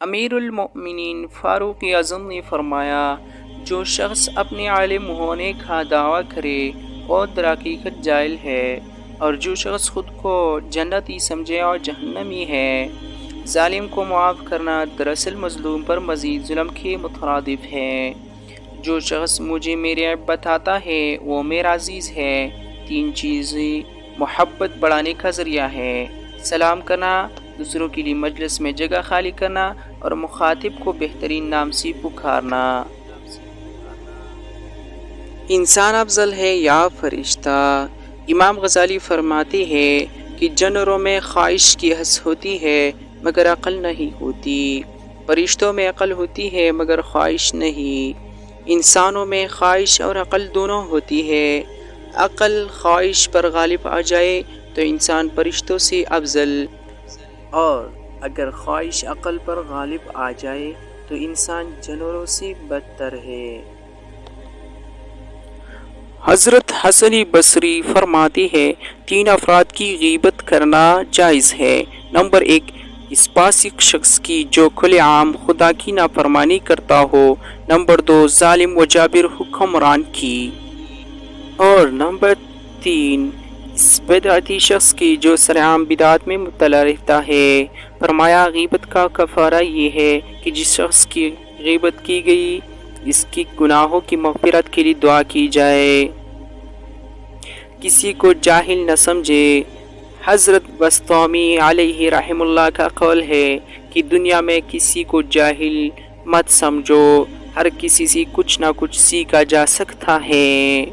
امیر المؤمنین فاروق اعظم نے فرمایا، جو شخص اپنے عالم ہونے کا دعویٰ کرے وہ در حقیقت جاہل ہے، اور جو شخص خود کو جنتی سمجھے اور جہنمی ہے۔ ظالم کو معاف کرنا دراصل مظلوم پر مزید ظلم کے مترادف ہے۔ جو شخص مجھے میرے عیب بتاتا ہے وہ میرا عزیز ہے۔ 3 چیزیں محبت بڑھانے کا ذریعہ ہے: سلام کرنا، دوسروں کے لیے مجلس میں جگہ خالی کرنا، اور مخاطب کو بہترین نام سے پکارنا۔ انسان افضل ہے یا فرشتہ؟ امام غزالی فرماتے ہیں کہ جانوروں میں خواہش کی حس ہوتی ہے مگر عقل نہیں ہوتی، فرشتوں میں عقل ہوتی ہے مگر خواہش نہیں، انسانوں میں خواہش اور عقل دونوں ہوتی ہے۔ عقل خواہش پر غالب آ جائے تو انسان فرشتوں سے افضل، اور اگر خواہش عقل پر غالب آ جائے تو انسان جانوروں سے بدتر ہے۔ حضرت حسن بصری فرماتے ہیں 3 افراد کی غیبت کرنا جائز ہے۔ نمبر 1، اس فاسق شخص کی جو کھلے عام خدا کی نافرمانی کرتا ہو۔ نمبر 2، ظالم و جابر حکمران کی۔ اور نمبر 3، اس بدعتی شخص کی جو سرعام بدعات میں مبتلا رہتا ہے۔ فرمایا غیبت کا کفارہ یہ ہے کہ جس شخص کی غیبت کی گئی اس کی گناہوں کی مغفرت کے لیے دعا کی جائے۔ کسی کو جاہل نہ سمجھے۔ حضرت بسطامی علیہ رحم اللہ کا قول ہے کہ دنیا میں کسی کو جاہل مت سمجھو، ہر کسی سے کچھ نہ کچھ سیکھا جا سکتا ہے۔